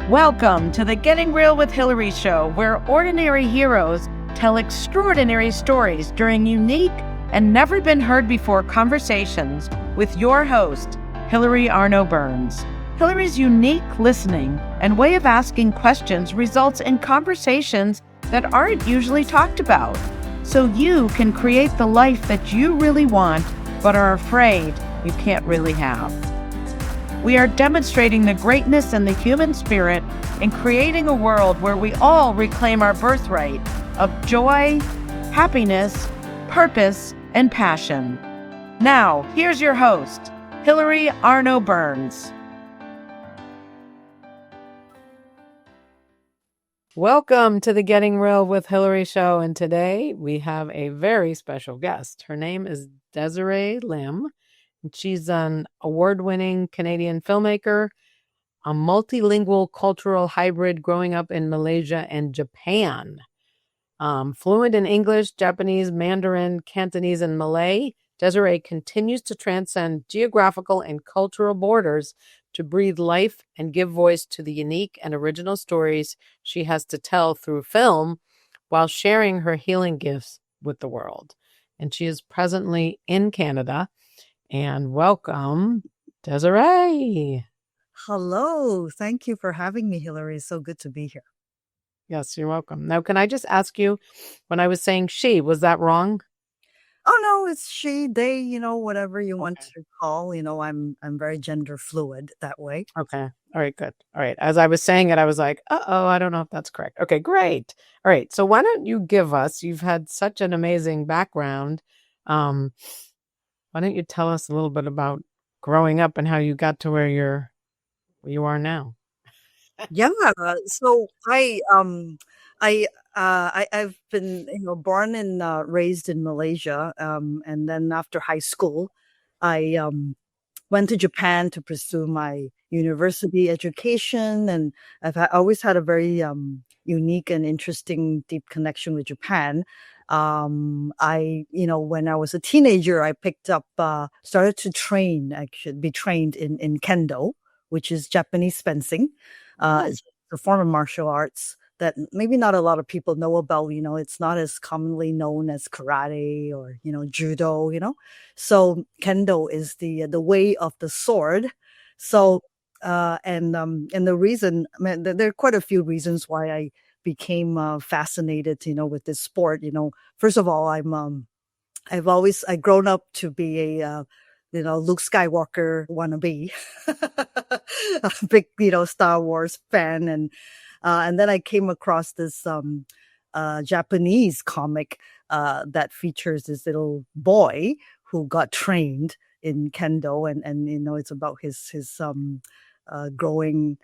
Welcome to the Getting Real with Hilary show, where ordinary heroes tell extraordinary stories during unique and never been heard before conversations with your host, Hilary Arno Burns. Hilary's unique listening and way of asking questions results in conversations that aren't usually talked about, so you can create the life that you really want but are afraid you can't really have. We are demonstrating the greatness in the human spirit and creating a world where we all reclaim our birthright of joy, happiness, purpose, and passion. Now, here's your host, Hilary Arno Burns. Welcome to the Getting Real with Hilary show, and today we have a very special guest. Her name is Desiree Lim. She's an award-winning Canadian filmmaker, a multilingual cultural hybrid growing up in Malaysia and Japan. Fluent in English, Japanese, Mandarin, Cantonese, and Malay, Desiree continues to transcend geographical and cultural borders to breathe life and give voice to the unique and original stories she has to tell through film while sharing her healing gifts with the world. And she is presently in Canada. And welcome, Desiree. Hello. Thank you for having me, Hilary. It's so good to be here. Yes, you're welcome. Now, can I just ask you, when I was saying she, was that wrong? Oh, no, it's she, they, whatever you want to call. I'm very gender fluid that way. Okay. All right, good. All right. As I was saying it, I was like, I don't know if that's correct. Okay, great. All right. So why don't you give us, you've had such an amazing background. Why don't you tell us a little bit about growing up and how you got to where you are now? Yeah. So I've been born and raised in Malaysia, and then after high school, I went to Japan to pursue my university education, and always had a very unique and interesting, deep connection with Japan. When I was a teenager, I started to be trained in Kendo, which is Japanese fencing. It's a form of martial arts that maybe not a lot of people know about. It's not as commonly known as karate or, judo, So Kendo is the way of the sword. So, and the reason, there are quite a few reasons why I became fascinated, with this sport. First of all, I've grown up to be a Luke Skywalker wannabe, a big, Star Wars fan. And then I came across this Japanese comic that features this little boy who got trained in Kendo, and it's about his growing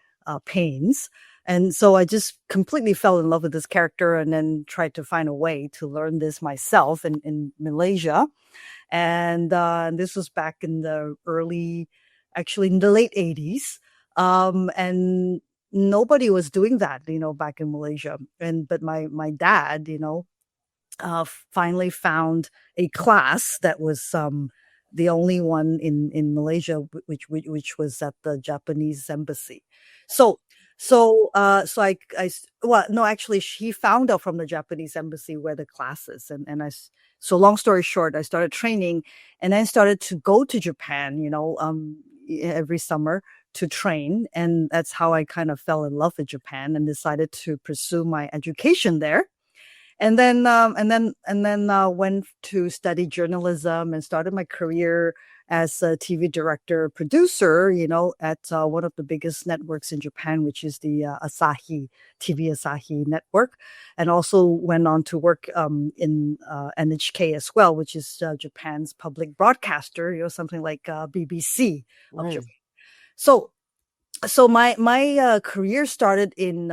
pains. And so I just completely fell in love with this character and then tried to find a way to learn this myself in Malaysia. And this was back in the late 80s. And nobody was doing that, back in Malaysia. But my dad, finally found a class that was the only one in Malaysia, which was at the Japanese embassy. Actually, he found out from the Japanese embassy where the class is, so long story short, I started training, and then started to go to Japan, every summer to train, and that's how I kind of fell in love with Japan and decided to pursue my education there. And then went to study journalism and started my career as a TV director, producer, at one of the biggest networks in Japan, which is the TV Asahi network. And also went on to work in NHK as well, which is Japan's public broadcaster, something like BBC of Japan. So my career started in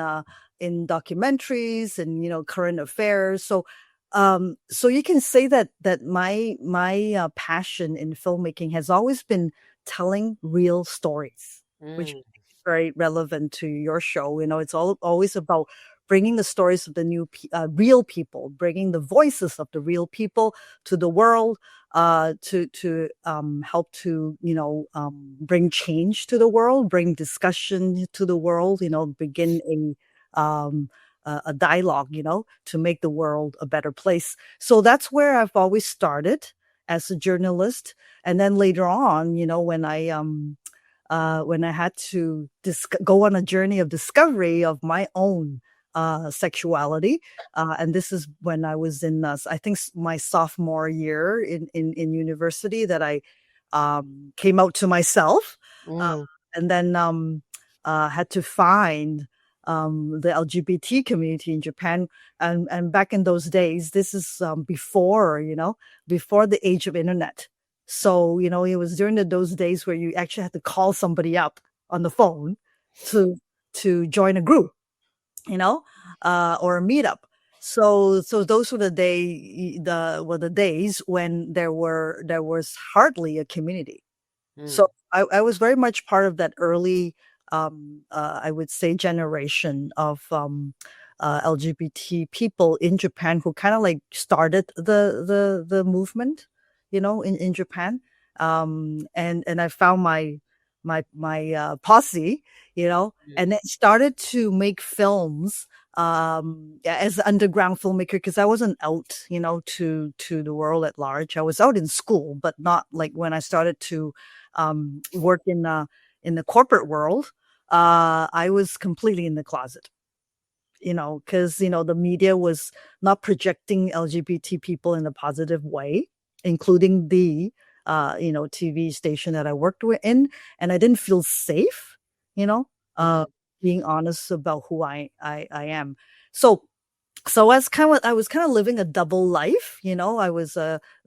documentaries and current affairs. So you can say that my passion in filmmaking has always been telling real stories, which is very relevant to your show. It's always about bringing the stories of the real people, bringing the voices of the real people to the world, to help to bring change to the world, bring discussion to the world, begin a dialogue, to make the world a better place. So that's where I've always started as a journalist. And then later on, when I had to go on a journey of discovery of my own sexuality. And this is when I was in, I think, my sophomore year in university, that I came out to myself, and then had to find the LGBT community in Japan. And back in those days, this is before the age of internet. So, it was during those days where you actually had to call somebody up on the phone to join a group, or a meetup. So those were the days when there was hardly a community. So I was very much part of that early, I would say, generation of LGBT people in Japan who kind of like started the movement, in Japan. And I found my posse, and then started to make films as an underground filmmaker, because I wasn't out, to the world at large. I was out in school, but not like when I started to work in the corporate world. I was completely in the closet, because the media was not projecting LGBT people in a positive way, including the TV station that I worked in, and I didn't feel safe, being honest about who I am. So I was kind of living a double life, I was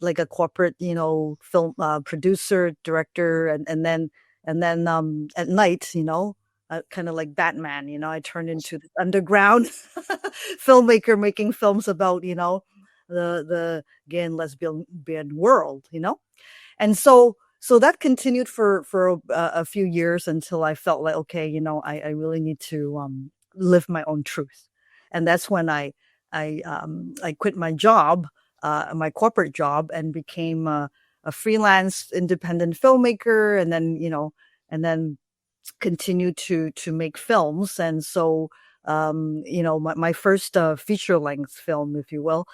like a corporate, film producer, director, and then at night, kind of like Batman, I turned into this underground filmmaker making films about, the gay and lesbian world, and so that continued for a few years until I felt like, okay, I really need to live my own truth. And that's when I quit my job, my corporate job, and became a freelance independent filmmaker, and then continued to make films. And so my first feature length film, if you will,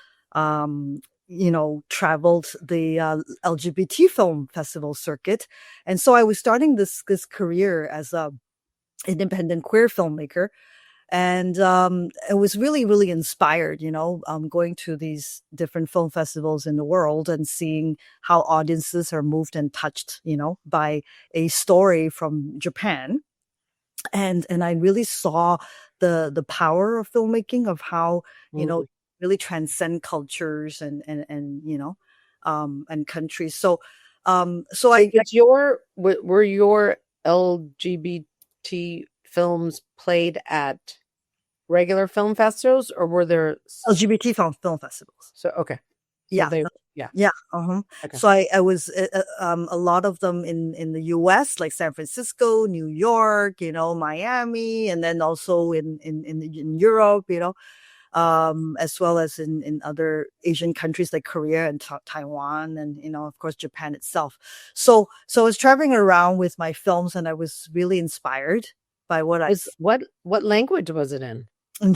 traveled the LGBT film festival circuit. And so I was starting this career as a independent queer filmmaker. And I was really, really inspired, going to these different film festivals in the world and seeing how audiences are moved and touched, by a story from Japan. And I really saw the power of filmmaking, of how, really transcend cultures and countries. So were your LGBT films played at regular film festivals, or were there LGBT film festivals? So okay, yeah, yeah. Okay. So I was a lot of them in the U.S., like San Francisco, New York, Miami, and then also in Europe, as well as in other Asian countries like Korea and Taiwan, and of course Japan itself. So I was traveling around with my films, and I was really inspired by what language was it in? In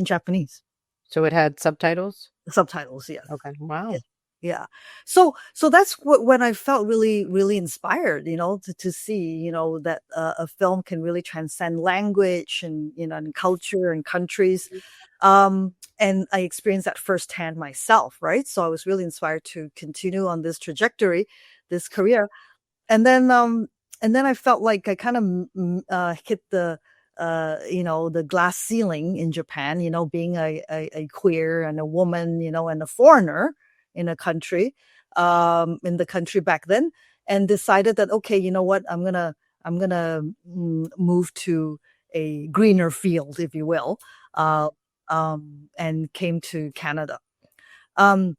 Japanese. So it had subtitles? Subtitles, yes. Okay. Wow. Yeah. So that's when I felt really, really inspired, to see, that a film can really transcend language and, and culture and countries. And I experienced that firsthand myself, right? So I was really inspired to continue on this trajectory, this career. And then I felt like I kind of hit the glass ceiling in Japan, being a queer and a woman, and a foreigner in a country, in the country back then, and decided that, okay, you know what, I'm gonna move to a greener field, if you will, and came to Canada. But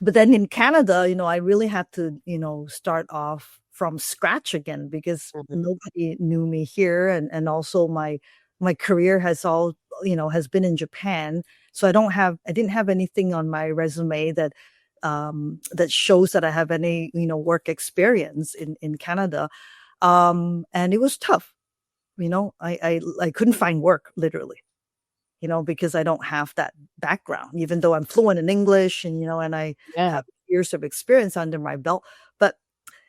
then in Canada, I really had to, start off from scratch again, because nobody knew me here, and also my career has been in Japan, so I didn't have anything on my resume that that shows that I have any, work experience in Canada. And it was tough. I couldn't find work, literally, because I don't have that background, even though I'm fluent in English and I Yeah. have years of experience under my belt. But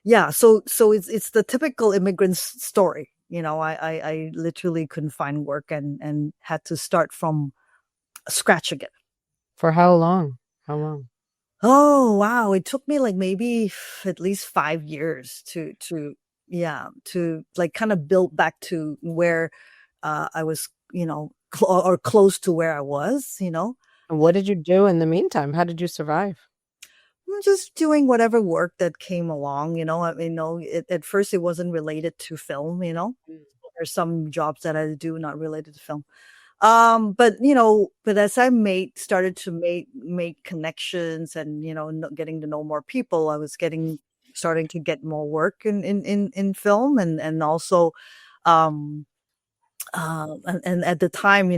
yeah, so it's the typical immigrant story. I literally couldn't find work and had to start from scratch again. For how long? How long? Oh, wow. It took me like maybe at least 5 years to like kind of build back to where I was, or close to where I was. And what did you do in the meantime? How did you survive? I'm just doing whatever work that came along. I mean, at first it wasn't related to film. There's some jobs that I do not related to film. But as I started to make connections and, getting to know more people, I was starting to get more work in film and also, and at the time,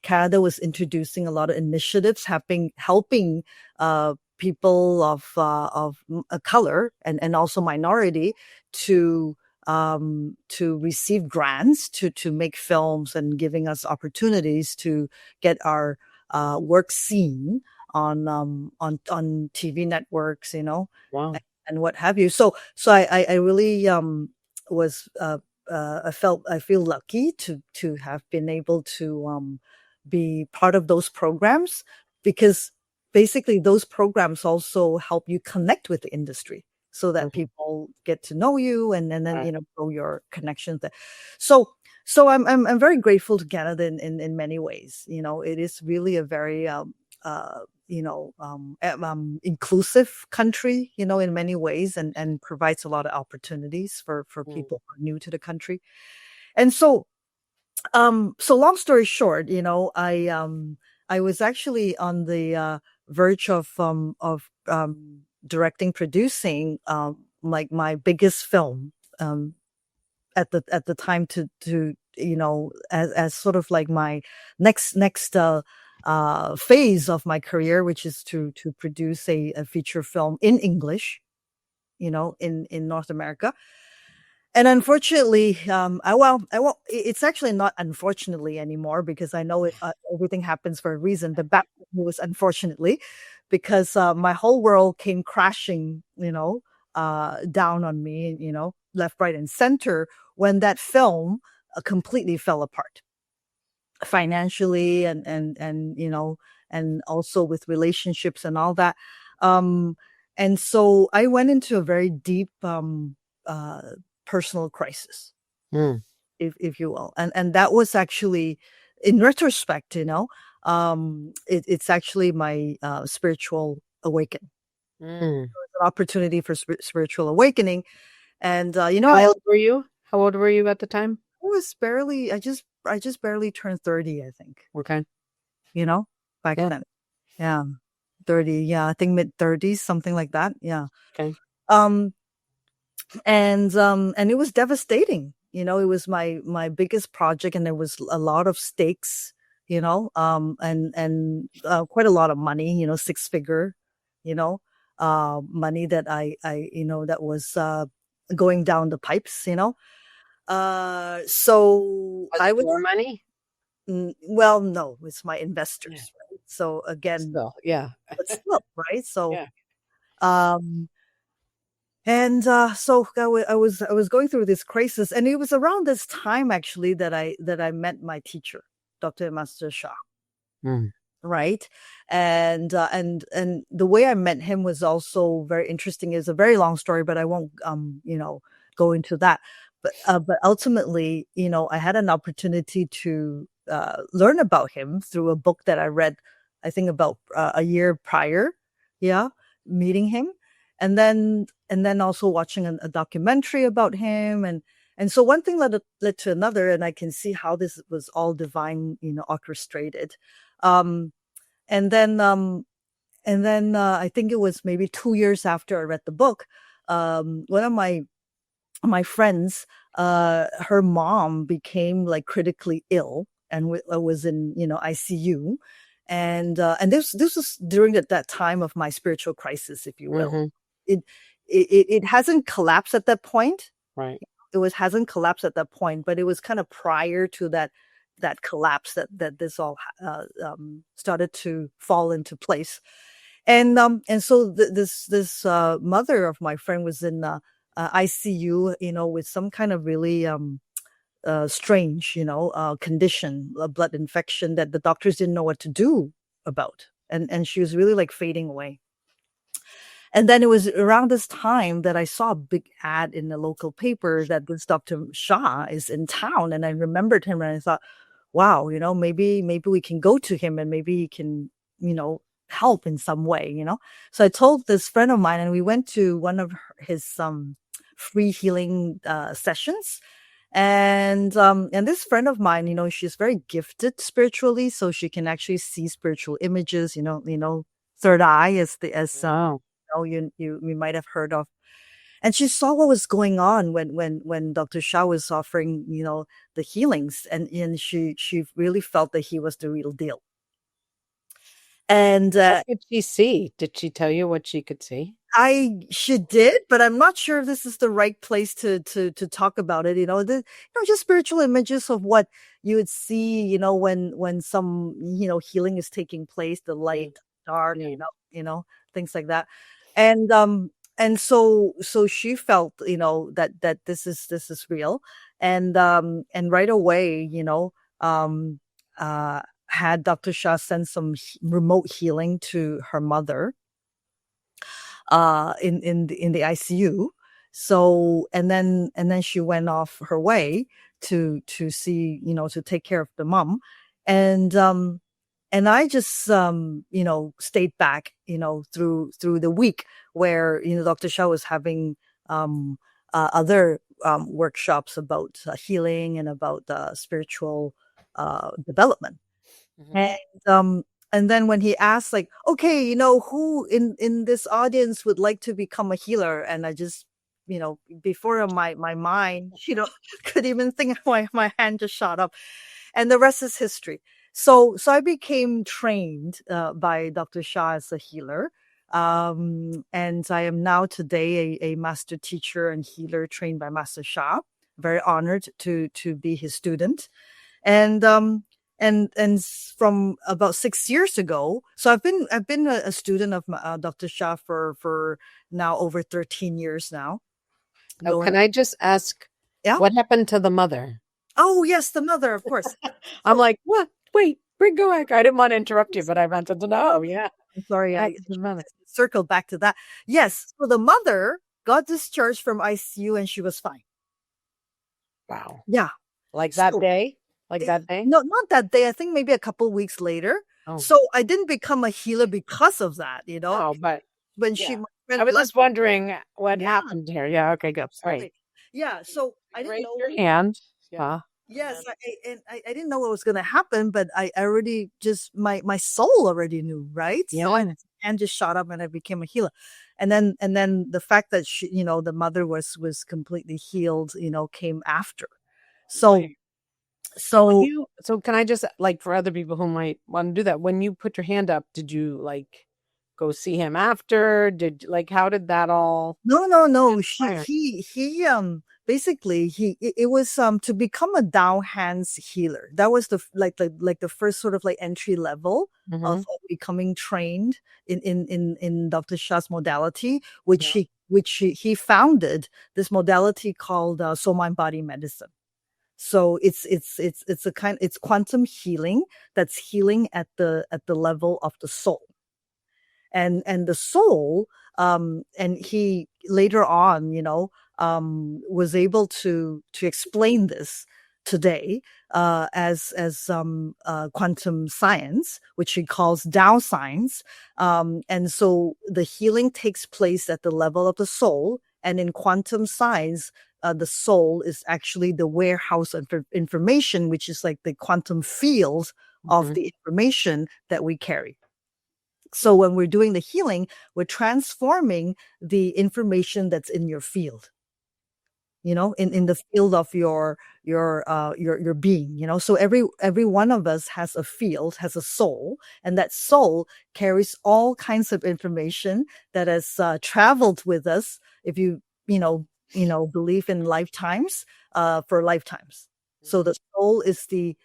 Canada was introducing a lot of initiatives helping, people of color and also minority to receive grants to make films and giving us opportunities to get our work seen on TV networks, Wow. and what have you. So I really was I feel lucky to have been able to be part of those programs, because basically those programs also help you connect with the industry so that people get to know you and then Right. grow your connections there. So I'm very grateful to Canada in many ways. It is really a very inclusive country, in many ways, and provides a lot of opportunities for people who are new to the country. And so long story short, I was actually on the verge of directing, producing like my biggest film at the time to as sort of like my next phase of my career, which is to produce a feature film in English, in North America. And unfortunately, I won't. It's actually not unfortunately anymore, because I know everything happens for a reason. But back then it was unfortunately, because my whole world came crashing, down on me, left, right, and center, when that film completely fell apart financially and also with relationships and all that. And so I went into a very deep personal crisis, if you will. And that was actually, in retrospect, it's actually my spiritual awakening. It was an opportunity for spiritual awakening. And, How old were you? How old were you at the time? I just barely turned 30, I think. Okay. Back then. Yeah. 30. Yeah. I think mid-30s, something like that. Yeah. Okay. And it was devastating. It was my biggest project, and there was a lot of stakes, and quite a lot of money, 6-figure, money that I that was going down the pipes, So Was I it was your money? well, no, it's my investors, right? So again, Still, yeah. but still, right? So, Yeah. and so I was going through this crisis, and it was around this time actually that I met my teacher, Dr. Master Sha. Right. And the way I met him was also very interesting. It's a very long story, but I won't, go into that. But ultimately, I had an opportunity to learn about him through a book that I read, I think about a year prior. Yeah. Meeting him. And then also watching a documentary about him. And so one thing led to another, and I can see how this was all divine, orchestrated. And then I think it was maybe 2 years after I read the book, one of my friends, her mom became like critically ill and was in, ICU. And this was during that time of my spiritual crisis, if you will. Mm-hmm. It hasn't collapsed at that point. Right. Hasn't collapsed at that point, but it was kind of prior to that collapse that this all started to fall into place. And so this mother of my friend was in ICU, with some kind of really strange, condition, a blood infection that the doctors didn't know what to do about, and she was really like fading away. And then it was around this time that I saw a big ad in the local paper that this Dr. Sha is in town. And I remembered him and I thought, wow, maybe we can go to him and maybe he can, help in some way. So I told this friend of mine and we went to one of his free healing sessions. And this friend of mine, she's very gifted spiritually, so she can actually see spiritual images, third eye you might have heard of. And she saw what was going on when Dr. Sha was offering, the healings, and she really felt that he was the real deal. And what did she see? Did she tell you what she could see? She did, but I'm not sure if this is the right place to talk about it. Just spiritual images of what you would see, when some, healing is taking place, the light, dark, things like that. And so she felt, that this is real. And right away, had Dr. Sha send some remote healing to her mother in the ICU. So and then she went off her way to see, to take care of the mom. And I just stayed back, through the week where Dr. Sha was having other workshops about healing and about spiritual development. Mm-hmm. And then when he asked, like, okay, who in this audience would like to become a healer? And I just, before my mind, could even think, my hand just shot up. And the rest is history. So I became trained by Dr. Sha as a healer. And I am now today a master teacher and healer trained by Master Sha. Very honored to be his student. And from about 6 years ago, so I've been a student of Dr. Sha for now over 13 years now. Oh, can I just ask, what happened to the mother? Oh, yes, the mother, of course. I'm like, what? Wait, go back. I didn't want to interrupt you, but I wanted to know. Yeah. I'm sorry. I circled back to that. Yes. So the mother got discharged from ICU and she was fine. Wow. Yeah. Like that day? That day? No, not that day. I think maybe a couple weeks later. Oh. So I didn't become a healer because of that, Oh, but when I was just wondering what happened here. Yeah. Okay. Good. Right. Yeah. So I didn't know your hand. Yeah. Yes, I didn't know what was going to happen, but I already just my soul already knew, right? Yeah, so, and just shot up, and I became a healer, and then the fact that she, the mother was completely healed, came after. So can I just, like, for other people who might want to do that, when you put your hand up, did you like go see him after? How did that all? No. He basically it was to become a Dao hands healer. That was the first sort of like entry level of becoming trained in Dr. Sha's modality, which he founded this modality called soul mind body medicine. So it's quantum healing that's healing at the level of the soul. And the soul, and he later on, was able to explain this today as quantum science, which he calls Dao science. And so the healing takes place at the level of the soul, and in quantum science, the soul is actually the warehouse of information, which is like the quantum field of the information that we carry. So when we're doing the healing, we're transforming the information that's in your field. in the field of your being, so every one of us has a field, has a soul, and that soul carries all kinds of information that has traveled with us, if believe in lifetimes, for lifetimes. So the soul is the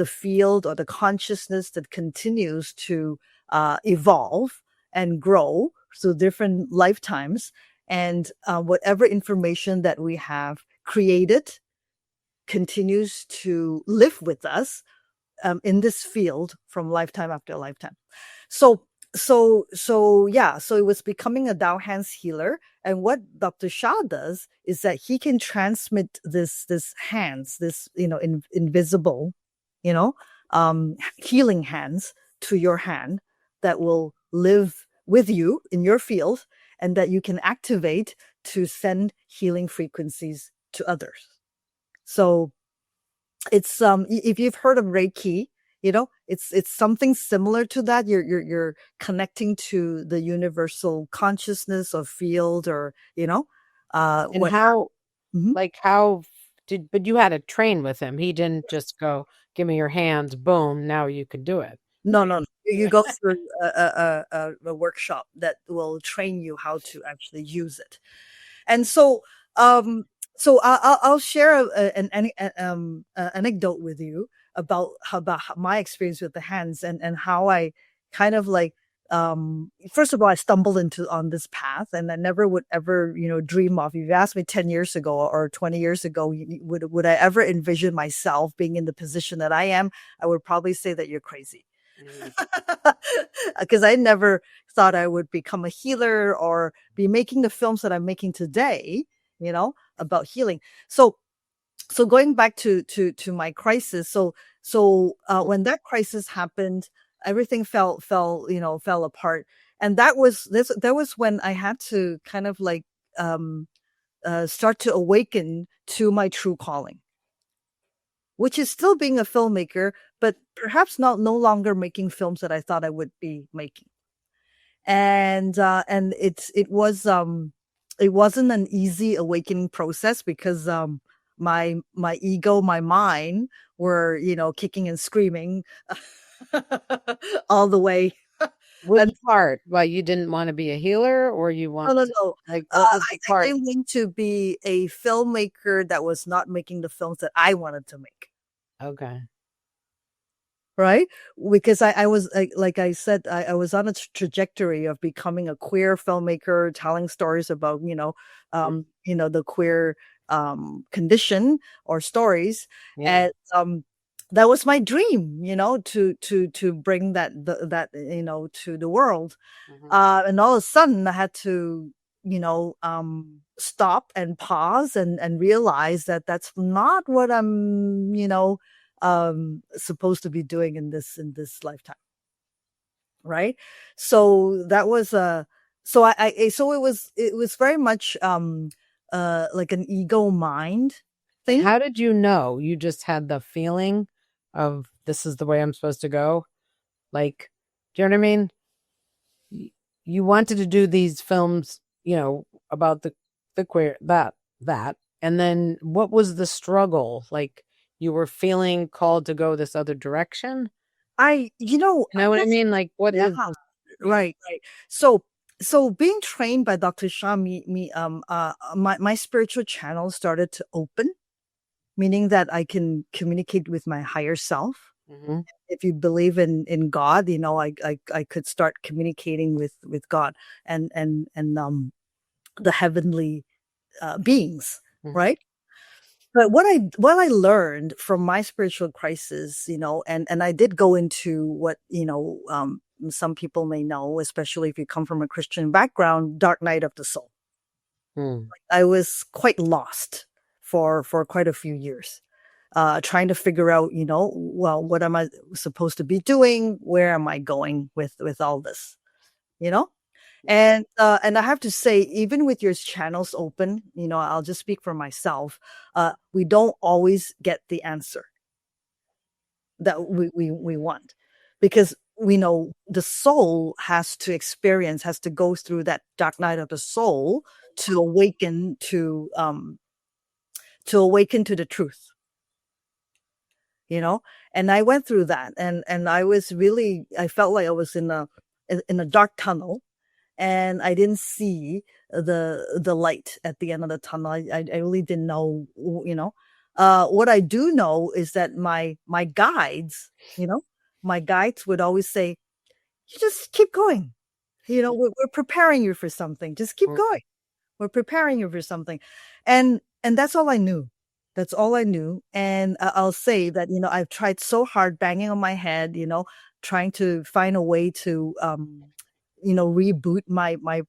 field or the consciousness that continues to evolve and grow through different lifetimes. And whatever information that we have created continues to live with us in this field from lifetime after lifetime. So it was becoming a Dao hands healer. And what Dr. Sha does is that he can transmit this hands, this invisible, healing hands to your hand that will live with you in your field, and that you can activate to send healing frequencies to others. So it's if you've heard of Reiki, it's something similar to that. You're connecting to the universal consciousness or field, or and how but you had to train with him. He didn't just go, give me your hands, boom, now you can do it. No. You go through a workshop that will train you how to actually use it. And so I'll share an anecdote with you about my experience with the hands, and how I kind of first of all, I stumbled on this path, and I never would ever, dream of. If you asked me 10 years ago or 20 years ago, would I ever envision myself being in the position that I am? I would probably say that you're crazy. Because I never thought I would become a healer or be making the films that I'm making today, about healing. So going back to my crisis. When that crisis happened, everything fell apart. And that was when I had to kind of start to awaken to my true calling, which is still being a filmmaker, but perhaps no longer making films that I thought I would be making. And it wasn't an easy awakening process, because my ego, my mind were, kicking and screaming all the way. Which part? Why, you didn't want to be a healer, or you want? No. Like, what was the part? I didn't want to be a filmmaker that was not making the films that I wanted to make. Okay. Right? Because I was, like I said, I was on a trajectory of becoming a queer filmmaker, telling stories about, the queer condition or stories. Yeah. And that was my dream, to bring that to the world. Mm-hmm. And all of a sudden I had to, stop and pause and realize that that's not what I'm, supposed to be doing in this lifetime. Right. So that was so it was very much like an ego mind thing. How did you know? You just had the feeling of, this is the way I'm supposed to go? Like, do you know what I mean? You wanted to do these films, about the queer, that. And then what was the struggle? Like, you were feeling called to go this other direction? You know what I mean? Like, what is this? Right. So being trained by Dr. Sha, my spiritual channel started to open, meaning that I can communicate with my higher self. Mm-hmm. If you believe in God, I could start communicating with God and the heavenly beings, mm-hmm. Right? But what I learned from my spiritual crisis, and I did go into what, some people may know, especially if you come from a Christian background, dark night of the soul. I was quite lost for quite a few years, trying to figure out, what am I supposed to be doing? Where am I going with all this, And I have to say, even with your channels open, I'll just speak for myself. We don't always get the answer that we want, because we know the soul has to go through that dark night of the soul to awaken to to awaken to the truth. And I went through that, and I felt like I was in a dark tunnel, and I didn't see the light at the end of the tunnel. I really didn't know. What I do know is that my guides, my guides would always say, "You just keep going. We're preparing you for something. Just keep going. We're preparing you for something," and that's all I knew. That's all I knew. And I'll say that, I've tried so hard, banging on my head, trying to find a way to, reboot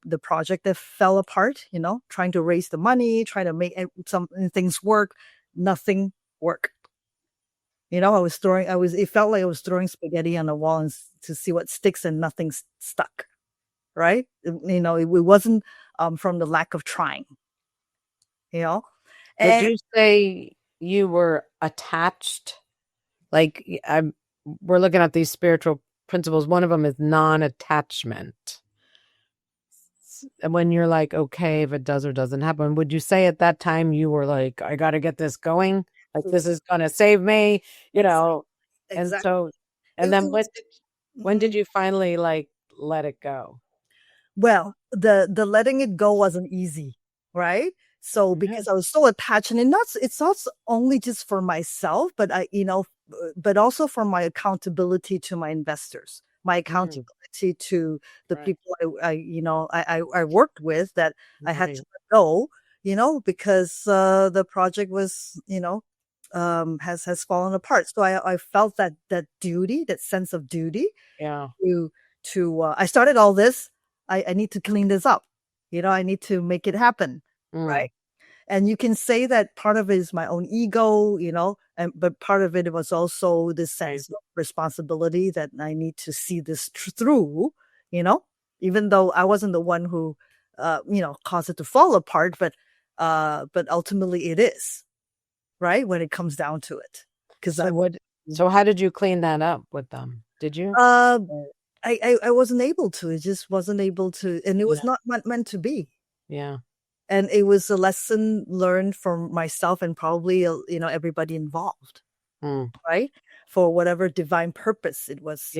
the project that fell apart, trying to raise the money, trying to make some things work. Nothing worked. It felt like I was throwing spaghetti on the wall to see what sticks, and nothing stuck. Right. It wasn't from the lack of trying, Would you say you were attached? Like, we're looking at these spiritual principles. One of them is non-attachment. And when you're like, okay, if it does or doesn't happen, would you say at that time you were like, I got to get this going? Like, this is going to save me, Exactly. And so, and then when did you finally like let it go? Well, the letting it go wasn't easy, right? So because I was so attached, and it's not only just for myself, but but also for my accountability to my investors, my accountability to the people I worked with, that I had to let go, because the project was, has fallen apart. So I felt that duty, that sense of duty, to I started all this. I need to clean this up. I need to make it happen. Right. And you can say that part of it is my own ego, but part of it was also this sense of responsibility that I need to see this through, even though I wasn't the one who, caused it to fall apart, but ultimately it is, right, when it comes down to it. So how did you clean that up with them? Did you? I wasn't able to. It just wasn't able to, and it was not meant to be. Yeah. And it was a lesson learned from myself and probably, everybody involved, right? For whatever divine purpose it was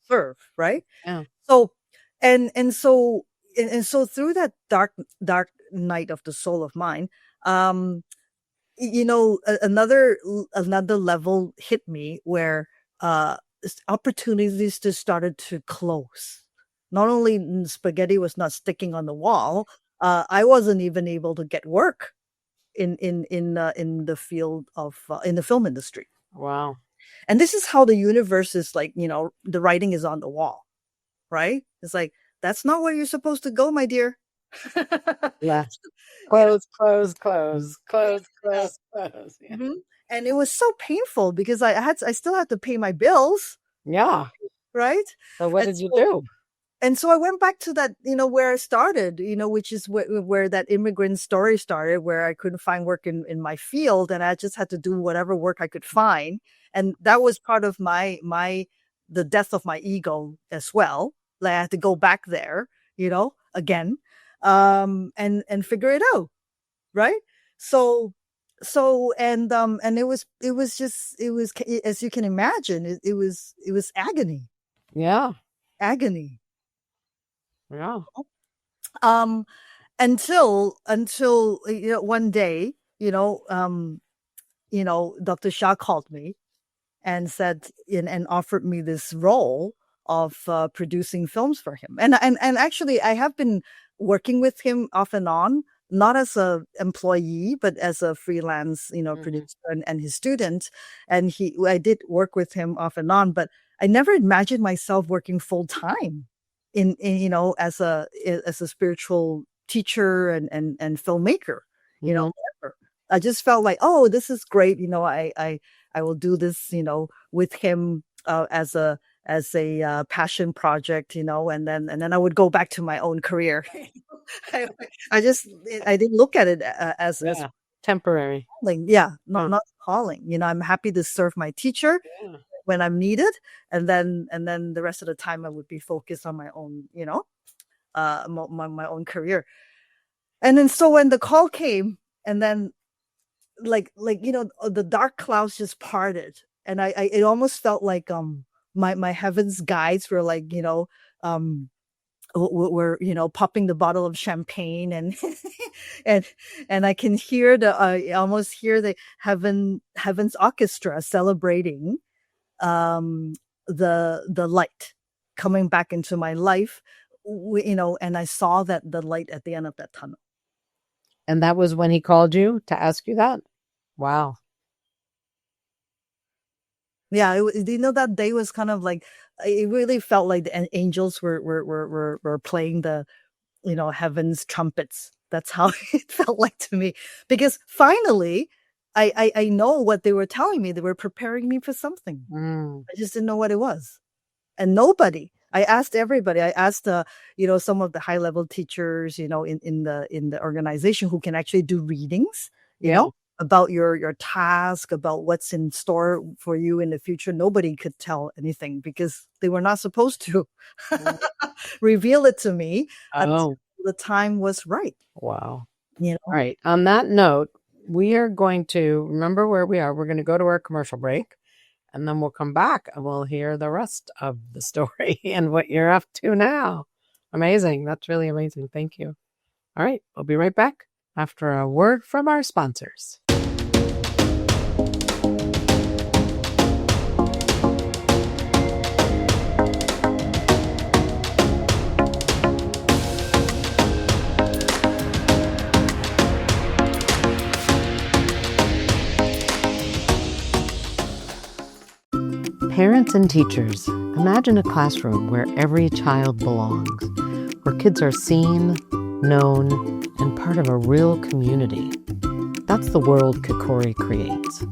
serve, right? Yeah. So, and so through that dark night of the soul of mine, another level hit me where opportunities just started to close. Not only spaghetti was not sticking on the wall, I wasn't even able to get work in the field of in the film industry. Wow. And this is how the universe is like, the writing is on the wall, right? It's like, that's not where you're supposed to go, my dear. Yeah. Close. Yeah. Mm-hmm. And it was so painful because I still had to pay my bills. Yeah. Right. So what did you do? And so I went back to that, where I started, which is where that immigrant story started, where I couldn't find work in my field, and I just had to do whatever work I could find. And that was part of the death of my ego as well. Like, I had to go back there, again, and figure it out. Right. So, and it was as you can imagine, it was agony. Yeah. Agony. Yeah. Until one day, Dr. Sha called me and said and offered me this role of producing films for him. And actually, I have been working with him off and on, not as a employee, but as a freelance, producer and his student. And I did work with him off and on, but I never imagined myself working full time in as a spiritual teacher and filmmaker. Whatever. I just felt like, oh, this is great. I will do this, with him as a passion project, and then I would go back to my own career. I didn't look at it as temporary. Calling. Yeah, not calling. I'm happy to serve my teacher when I'm needed, and then the rest of the time I would be focused on my own, my own career. And then so when the call came, and then the dark clouds just parted, and I it almost felt like my heavens guides were like, were popping the bottle of champagne, and and I can hear I almost hear the heavens orchestra celebrating the light coming back into my life, and I saw that the light at the end of that tunnel. And that was when he called you to ask you that? Wow. Yeah, that day was kind of like, it really felt like the angels were playing the, heaven's trumpets. That's how it felt like to me, because finally I know what they were telling me. They were preparing me for something. I just didn't know what it was. And I asked everybody. I asked some of the high level teachers, in the organization, who can actually do readings, about your task, about what's in store for you in the future. Nobody could tell anything because they were not supposed to reveal it to me until the time was right. Wow. All right. On that note, we are going to remember where we are. We're going to go to our commercial break, and then we'll come back and we'll hear the rest of the story and what you're up to now. Amazing. That's really amazing. Thank you. All right. We'll be right back after a word from our sponsors. Parents and teachers, imagine a classroom where every child belongs, where kids are seen, known, and part of a real community. That's the world Kakori creates.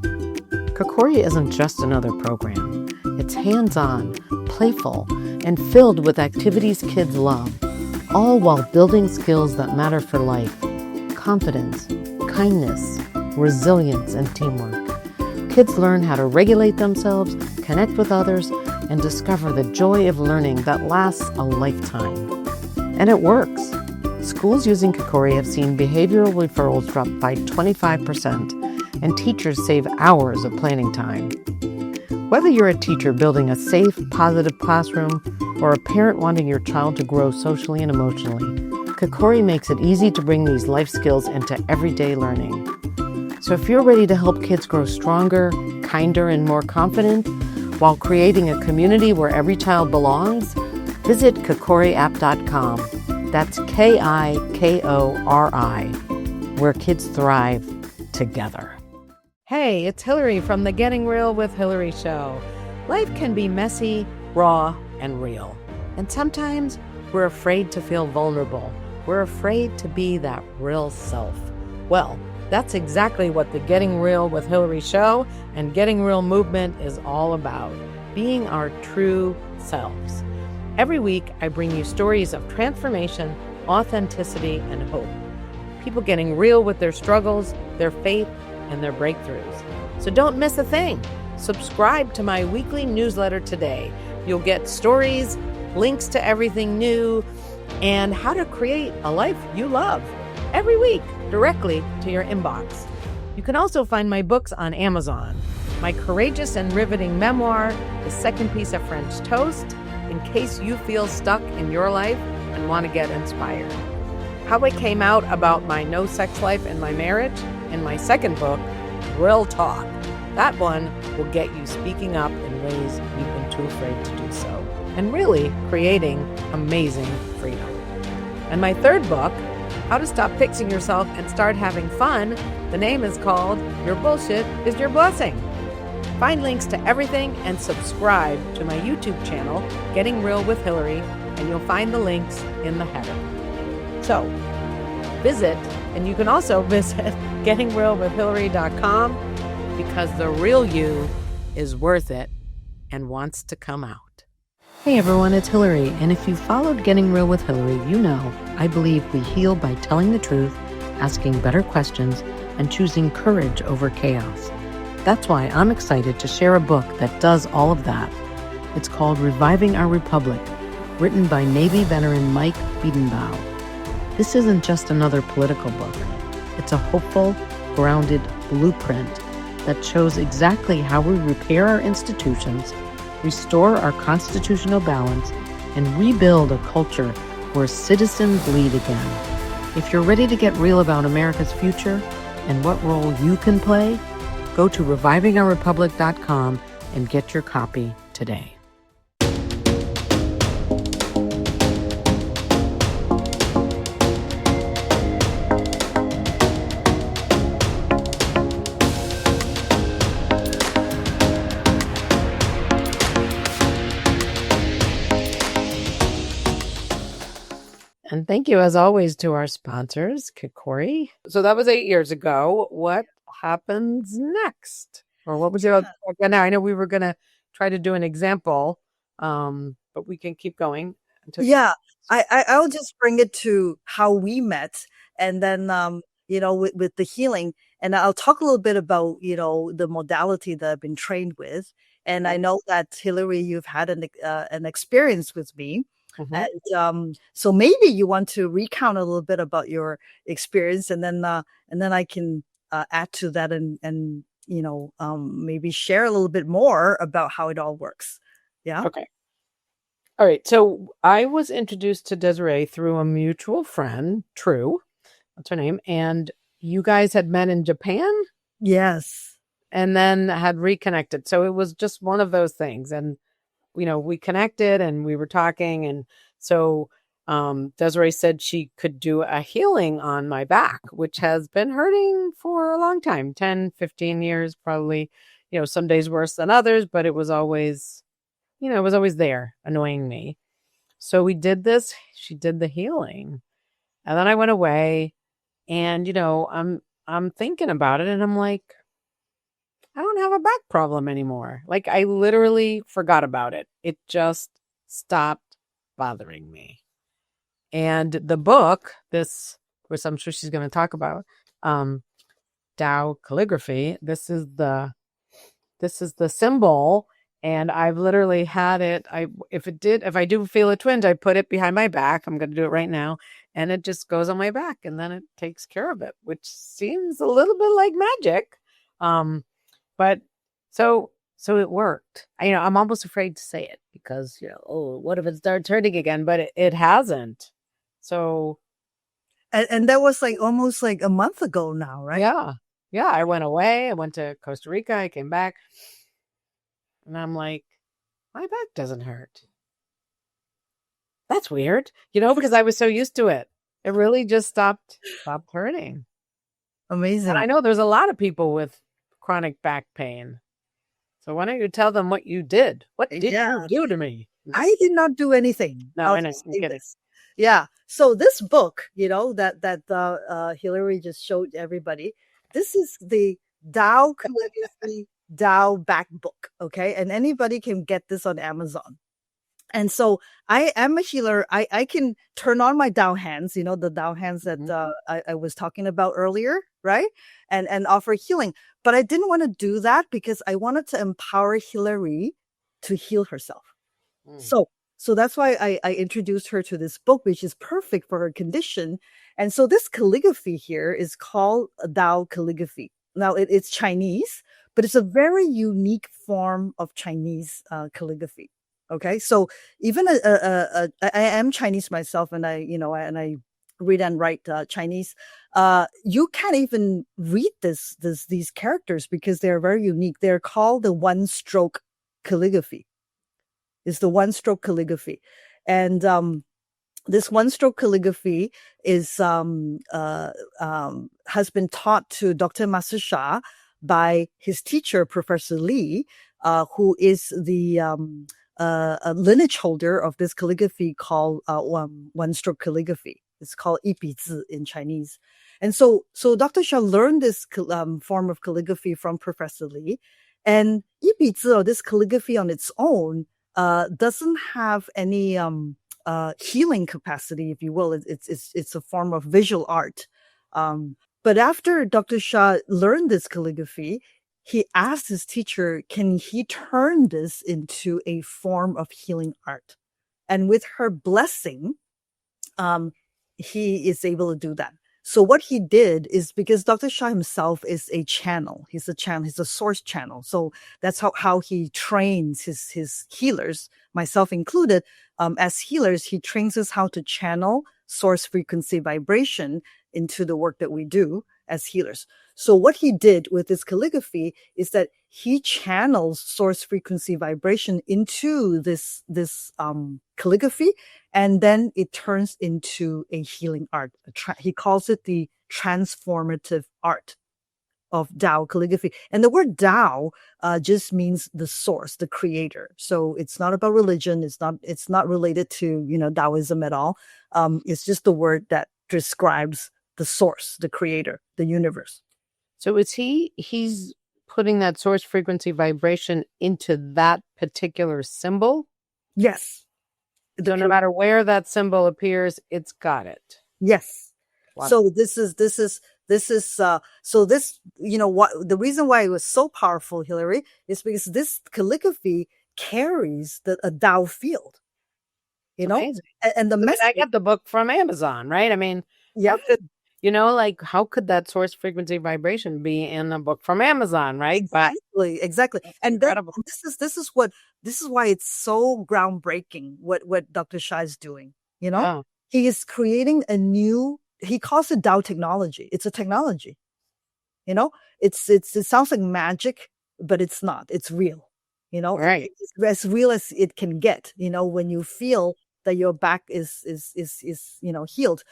Kakori isn't just another program. It's hands-on, playful, and filled with activities kids love, all while building skills that matter for life: confidence, kindness, resilience, and teamwork. Kids learn how to regulate themselves, connect with others, and discover the joy of learning that lasts a lifetime. And it works. Schools using Kakori have seen behavioral referrals drop by 25%, and teachers save hours of planning time. Whether you're a teacher building a safe, positive classroom, or a parent wanting your child to grow socially and emotionally, Kakori makes it easy to bring these life skills into everyday learning. So if you're ready to help kids grow stronger, kinder, and more confident, while creating a community where every child belongs, visit kakoriapp.com. That's KIKORI, where kids thrive together. Hey, it's Hilary from the Getting Real with Hilary show. Life can be messy, raw, and real. And sometimes we're afraid to feel vulnerable. We're afraid to be that real self. Well, that's exactly what the Getting Real with Hilary show and Getting Real movement is all about, being our true selves. Every week, I bring you stories of transformation, authenticity, and hope. People getting real with their struggles, their faith, and their breakthroughs. So don't miss a thing. Subscribe to my weekly newsletter today. You'll get stories, links to everything new, and how to create a life you love every week, directly to your inbox. You can also find my books on Amazon. My courageous and riveting memoir, The Second Piece of French Toast, in case you feel stuck in your life and want to get inspired. How I came out about my no sex life in my marriage, in my second book, Real Talk. That one will get you speaking up in ways you've been too afraid to do so, and really creating amazing freedom. And my third book, How to Stop Fixing Yourself and Start Having Fun, the name is called Your Bullshit is Your Blessing. Find links to everything and subscribe to my YouTube channel, Getting Real with Hilary, and you'll find the links in the header. So, visit, and you can also visit gettingrealwithhilary.com, because the real you is worth it and wants to come out. Hey everyone, it's Hilary, and if you followed Getting Real with Hilary, you know I believe we heal by telling the truth, asking better questions, and choosing courage over chaos. That's why I'm excited to share a book that does all of that. It's called Reviving Our Republic, written by Navy veteran Mike Biedenbaugh. This isn't just another political book. It's a hopeful, grounded blueprint that shows exactly how we repair our institutions, restore our constitutional balance, and rebuild a culture where citizens lead again. If you're ready to get real about America's future and what role you can play, go to revivingourrepublic.com and get your copy today. And thank you, as always, to our sponsors, Kikori. So that was 8 years ago. What happens next? Or what was your... Now, I know we were going to try to do an example, but we can keep going. Yeah, I'll just bring it to how we met. And then, with the healing. And I'll talk a little bit about, the modality that I've been trained with. And I know that, Hilary, you've had an experience with me. Mm-hmm. And so maybe you want to recount a little bit about your experience, and then I can add to that and maybe share a little bit more about how it all works. Yeah. Okay. All right. So I was introduced to Desiree through a mutual friend, True. That's her name. And you guys had met in Japan? Yes. And then had reconnected. So it was just one of those things. And we connected and we were talking. And so Desiree said she could do a healing on my back, which has been hurting for a long time, 10, 15 years, probably, some days worse than others, but it was always, there annoying me. So we did this. She did the healing. And then I went away and, I'm thinking about it and I'm like, I don't have a back problem anymore. Like, I literally forgot about it. It just stopped bothering me. And the book, which I'm sure she's going to talk about, Tao Calligraphy, this is the symbol. And I've literally had it. If I do feel a twinge, I put it behind my back. I'm going to do it right now. And it just goes on my back and then it takes care of it, which seems a little bit like magic. But so it worked. I'm almost afraid to say it because, what if it starts hurting again? But it hasn't. So. And that was almost a month ago now, right? Yeah. Yeah. I went away. I went to Costa Rica. I came back and I'm like, my back doesn't hurt. That's weird, because I was so used to it. It really just stopped hurting. Amazing. And I know there's a lot of people with chronic back pain. So why don't you tell them what you did? What did you do to me? I did not do anything. No, I know. Get it. Yeah. So this book, that Hilary just showed everybody, this is the Tao Calligraphy Tao back book. Okay. And anybody can get this on Amazon. And so I am a healer. I can turn on my Tao hands, the Tao hands that I was talking about earlier, right? And offer healing. But I didn't want to do that because I wanted to empower Hilary to heal herself. So that's why I introduced her to this book, which is perfect for her condition. And so this calligraphy here is called Tao Calligraphy. Now it's Chinese, but it's a very unique form of Chinese calligraphy. Okay, so even I am Chinese myself, and I read and write Chinese. You can't even read these characters because they're very unique. They're called the one-stroke calligraphy. It's the one-stroke calligraphy, and this one-stroke calligraphy has been taught to Dr. Master Sha by his teacher, Professor Lee, who is the a lineage holder of this calligraphy called one-stroke calligraphy. It's called 一笔字 in Chinese. And so Dr. Sha learned this form of calligraphy from Professor Lee. And 一笔字, or this calligraphy on its own, doesn't have any healing capacity, if you will. It's a form of visual art. But after Dr. Sha learned this calligraphy, he asked his teacher, can he turn this into a form of healing art? And with her blessing, he is able to do that. So what he did is, because Dr. Sha himself is a channel, he's a source channel. So that's how he trains his healers, myself included. As healers, he trains us how to channel source frequency vibration into the work that we do as healers. So what he did with his calligraphy is that he channels source frequency vibration into this calligraphy, and then it turns into a healing art. He calls it the transformative art of Tao calligraphy. And the word Tao just means the source, the creator. So it's not about religion. It's not related to, Taoism at all. It's just the word that describes the source, the creator, the universe. So he's putting that source frequency vibration into that particular symbol? Yes. So no matter where that symbol appears, it's got it. Yes. Wow. So this is what the reason why it was so powerful, Hilary, is because this calligraphy carries a Tao field. Amazing. And the message. I get the book from Amazon, right? I mean, yeah. How could that source frequency vibration be in a book from Amazon, right? Exactly. And this is why it's so groundbreaking what Dr. Sha is doing. Oh. He is creating he calls it Tao technology. It's a technology. It sounds like magic, but it's not. It's real. Right. It's as real as it can get. When you feel that your back is healed.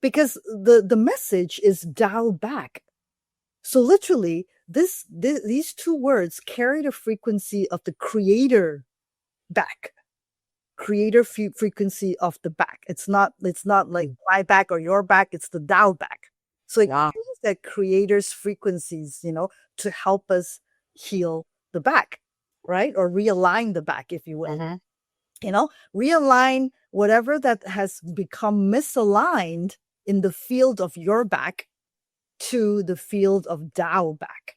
Because the message is Tao back. So literally, these two words carry the frequency of the creator back, creator frequency of the back. It's not like my back or your back. It's the Tao back. So it carries that creator's frequencies, to help us heal the back, right? Or realign the back, if you will. Mm-hmm. Realign whatever that has become misaligned in the field of your back to the field of Tao back,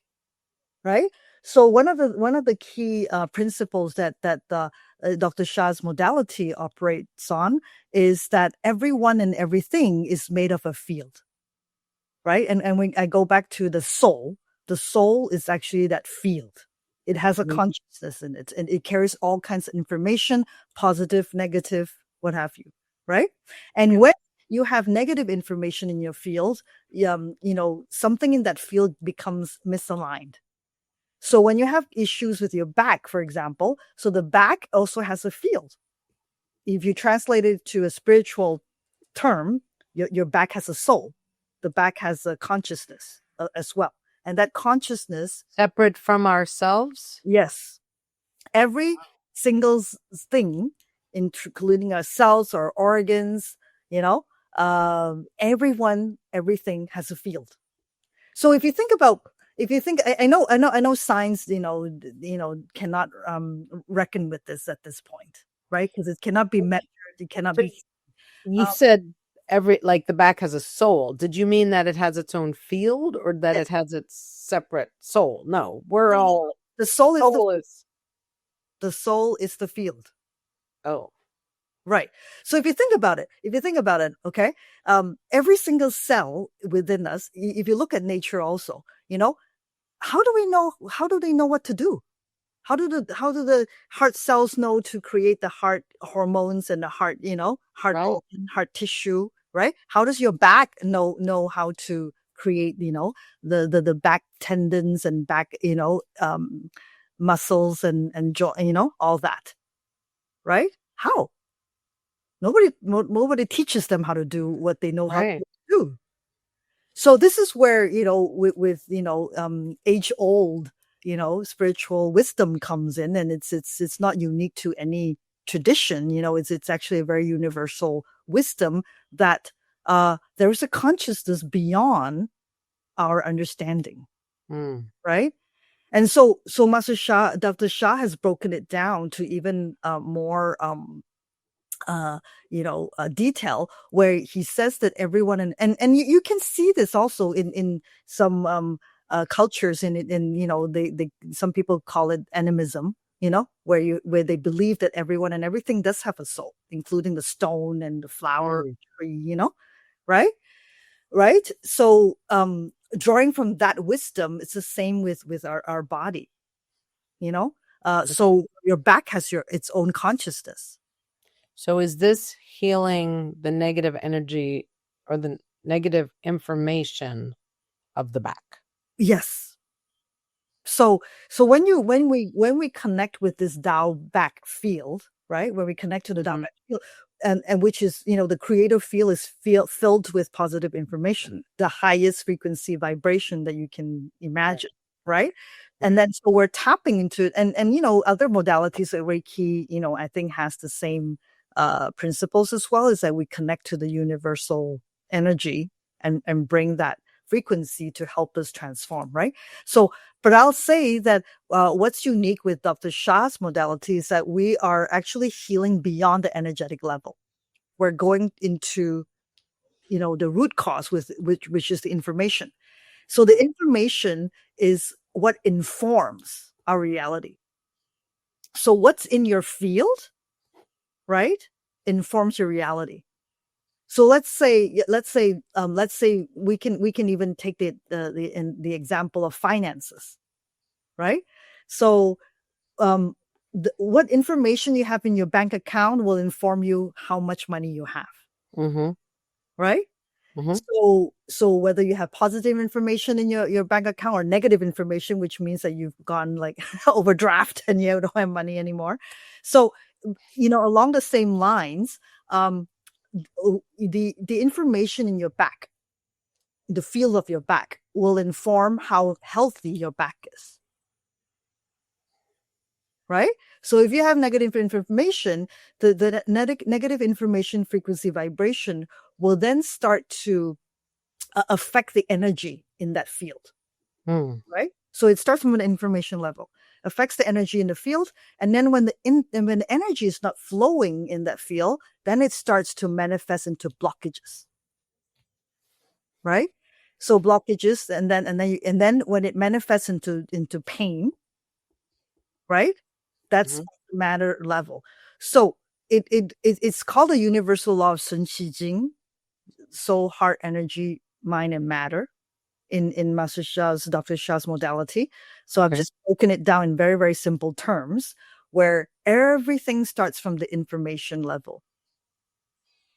right? So one of the key principles that Dr. Sha's modality operates on is that everyone and everything is made of a field, right? And when I go back to the soul is actually that field. It has a consciousness in it, and it carries all kinds of information, positive, negative, what have you, right? And when you have negative information in your field, something in that field becomes misaligned. So when you have issues with your back, for example, so the back also has a field. If you translate it to a spiritual term, your back has a soul. The back has a consciousness as well. And that consciousness... Separate from ourselves? Yes. Every single thing, including our cells, our organs, everything has a field. So if you think, I know science, cannot reckon with this at this point, right? Because it cannot be measured. It cannot be. You said the back has a soul. Did you mean that it has its own field, or that it has its separate soul? No, we're all the soul is the soul is the field. Oh. Right. So if you think about it, okay, every single cell within us, if you look at nature also, how do they know what to do? How do the heart cells know to create the heart hormones and the heart, heart tissue, right? How does your back know how to create, the back tendons and back, muscles and joint, all that, right? How? Nobody teaches them how to do what they know how to do. So this is where, with age old, spiritual wisdom comes in, and it's not unique to any tradition. It's actually a very universal wisdom that there is a consciousness beyond our understanding, right? And so Master Sha, Dr. Sha has broken it down to even more detail, where he says that everyone and you can see this also in some cultures, they some people call it animism, where they believe that everyone and everything does have a soul, including the stone and the flower tree, right? right? So drawing from that wisdom, it's the same with our body, you know. So your back has its own consciousness. So is this healing the negative energy or the negative information of the back? Yes. So when we connect with this Tao back field, right? When we connect to the Tao back field, and which is, the creative field is filled with positive information, the highest frequency vibration that you can imagine, right? And then so we're tapping into it, and other modalities like Reiki, I think has the same principles as well, is that we connect to the universal energy and bring that frequency to help us transform, right? So, but I'll say that what's unique with Dr. Sha's modality is that we are actually healing beyond the energetic level. We're going into, the root cause which is the information. So the information is what informs our reality. So what's in your field, right, informs your reality. So let's say we can even take the example of finances, right? So what information you have in your bank account will inform you how much money you have, right? So whether you have positive information in your bank account or negative information, which means that you've gone like overdraft and you don't have money anymore. So along the same lines, the information in your back, the feel of your back, will inform how healthy your back is, right? So if you have negative information, the negative information frequency vibration will then start to affect the energy in that field, right? So it starts from an information level, affects the energy in the field, and then when the energy is not flowing in that field, then it starts to manifest into blockages, right? So blockages, and then when it manifests into pain, right? That's matter level. So it's called a universal law of Sun Qi Jing, soul, heart, energy, mind, and matter, in Master Sha's, Dr. Sha's modality. So I've just broken it down in very, very simple terms, where everything starts from the information level.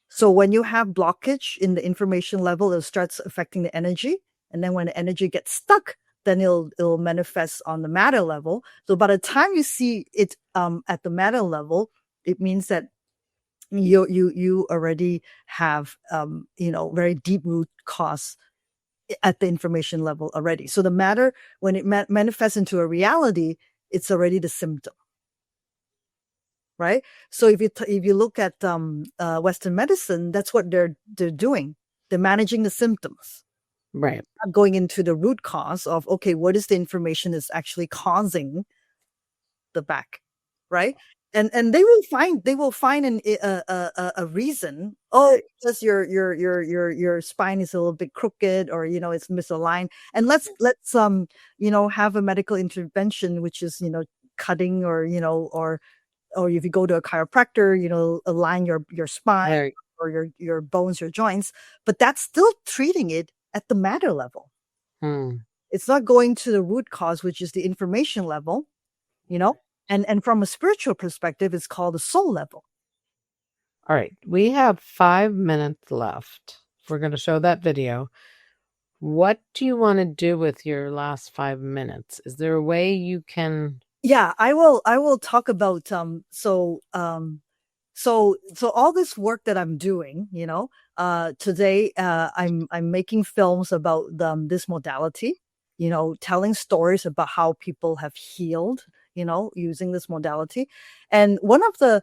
So when you have blockage in the information level, it starts affecting the energy. And then when the energy gets stuck, then it'll manifest on the matter level. So by the time you see it at the matter level, it means that you already have very deep root cause at the information level already. So the matter, when it manifests into a reality, it's already the symptom, right? So if you look at Western medicine, that's what they're doing. They're managing the symptoms, right? Not going into the root cause of, okay, what is the information that's actually causing the back, right? And they will find a reason. Oh, because your spine is a little bit crooked, or it's misaligned, and let's have a medical intervention, which is cutting, or or if you go to a chiropractor, align your spine, Right. or your bones, your joints, but that's still treating it at the matter level. It's not going to the root cause, which is the information level, and from a spiritual perspective, it's called the soul level. All right. We have 5 minutes left. We're going to show that video. What do you want to do with your last 5 minutes? Is there a way you can? Yeah, I will talk about so all this work that I'm doing, today I'm making films about this modality, telling stories about how people have healed, using this modality. And one of the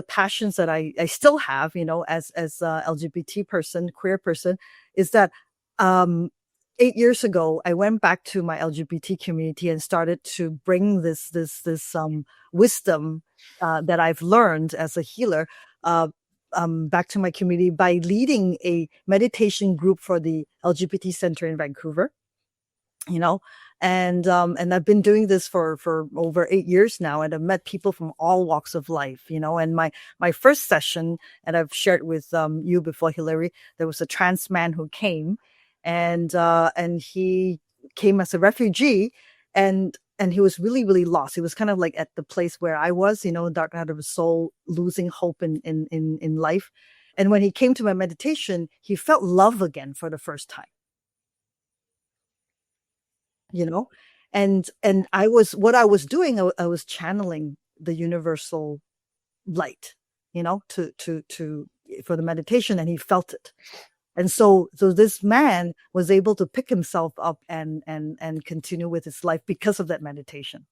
passions that I still have, as a LGBT person, queer person, is that 8 years ago, I went back to my LGBT community and started to bring this wisdom that I've learned as a healer back to my community by leading a meditation group for the LGBT Center in Vancouver. And I've been doing this for over 8 years now, and I've met people from all walks of life, and my first session, and I've shared with you before, Hilary, there was a trans man who came, and he came as a refugee, and he was really, really lost. He was kind of like at the place where I was, dark night of the soul, losing hope in life. And when he came to my meditation, he felt love again for the first time. And what I was doing, I was channeling the universal light, for the meditation, and he felt it. And so this man was able to pick himself up and continue with his life because of that meditation.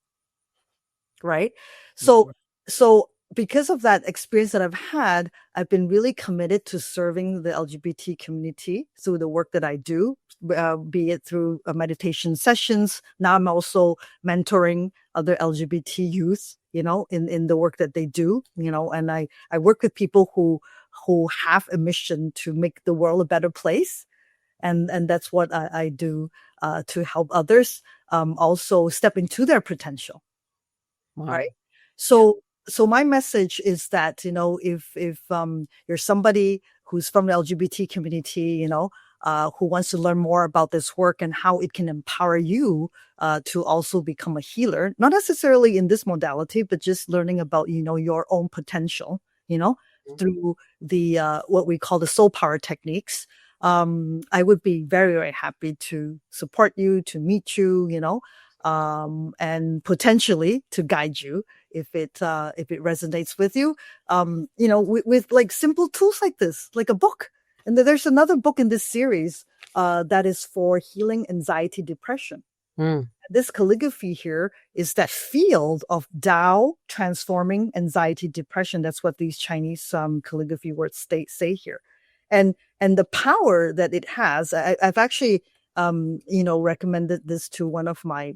Right. So because of that experience that I've had, I've been really committed to serving the LGBT community through the work that I do, be it through meditation sessions. Now I'm also mentoring other LGBT youth, in the work that they do, and I work with people who have a mission to make the world a better place. And that's what I do to help others also step into their potential. Wow. Right. So my message is that, if you're somebody who's from the LGBT community, who wants to learn more about this work and how it can empower you to also become a healer, not necessarily in this modality, but just learning about, your own potential, through the what we call the soul power techniques. I would be very, very happy to support you, to meet you, and potentially to guide you if it resonates with you, with like simple tools like this, like a book. And there's another book in this series that is for healing anxiety, depression. This calligraphy here is that field of Tao transforming anxiety, depression. That's what these Chinese calligraphy words say here. And the power that it has, I've actually, recommended this to one of my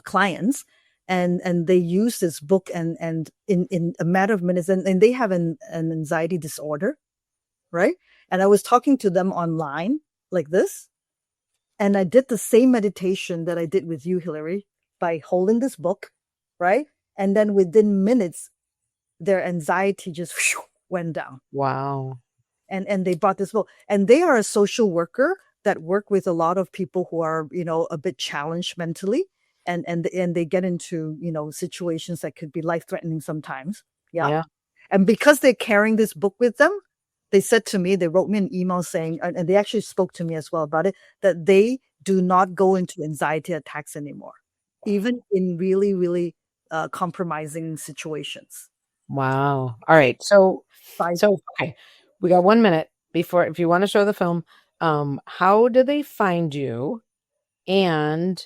clients, and they use this book and in a matter of minutes, and they have an anxiety disorder, right? And I was talking to them online like this, and I did the same meditation that I did with you, Hilary, by holding this book, right? And then within minutes, their anxiety just went down. Wow. And they brought this book, and they are a social worker that work with a lot of people who are, a bit challenged mentally. And they get into, situations that could be life-threatening sometimes. Yeah. And because they're carrying this book with them, they said to me, they wrote me an email saying, and they actually spoke to me as well about it, that they do not go into anxiety attacks anymore, even in really, really compromising situations. Wow. All right. So okay, we got 1 minute before, if you want to show the film, how do they find you? And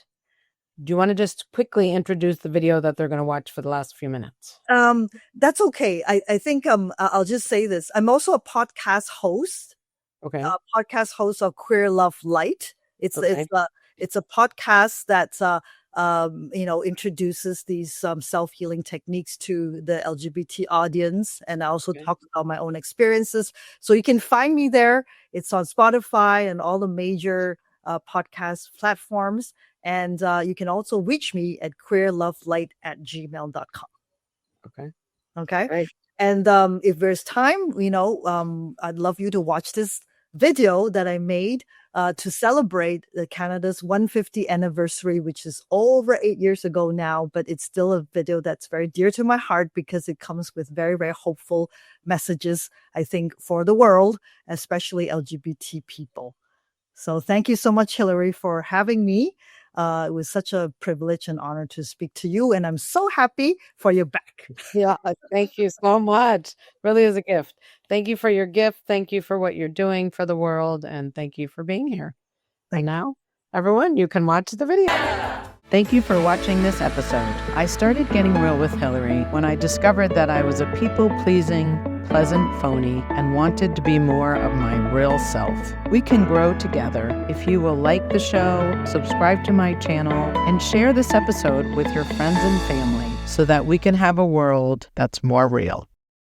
do you want to just quickly introduce the video that they're going to watch for the last few minutes? That's okay. I think I'll just say this. I'm also a podcast host. Okay. Podcast host of Queer Love Light. It's a podcast that introduces these self-healing techniques to the LGBT audience, and I also talk about my own experiences. So you can find me there. It's on Spotify and all the major podcast platforms. And you can also reach me at queerlovelight@gmail.com. Okay. Right. And if there's time, I'd love you to watch this video that I made to celebrate Canada's 150th anniversary, which is over 8 years ago now, but it's still a video that's very dear to my heart because it comes with very, very hopeful messages, I think, for the world, especially LGBT people. So thank you so much, Hilary, for having me. It was such a privilege and honor to speak to you, and I'm so happy for your back. Yeah, thank you so much. Really is a gift. Thank you for your gift. Thank you for what you're doing for the world, and thank you for being here. And now, everyone, you can watch the video. Thank you for watching this episode. I started getting real with Hilary when I discovered that I was a people-pleasing, pleasant phony and wanted to be more of my real self. We can grow together if you will like the show, subscribe to my channel, and share this episode with your friends and family so that we can have a world that's more real.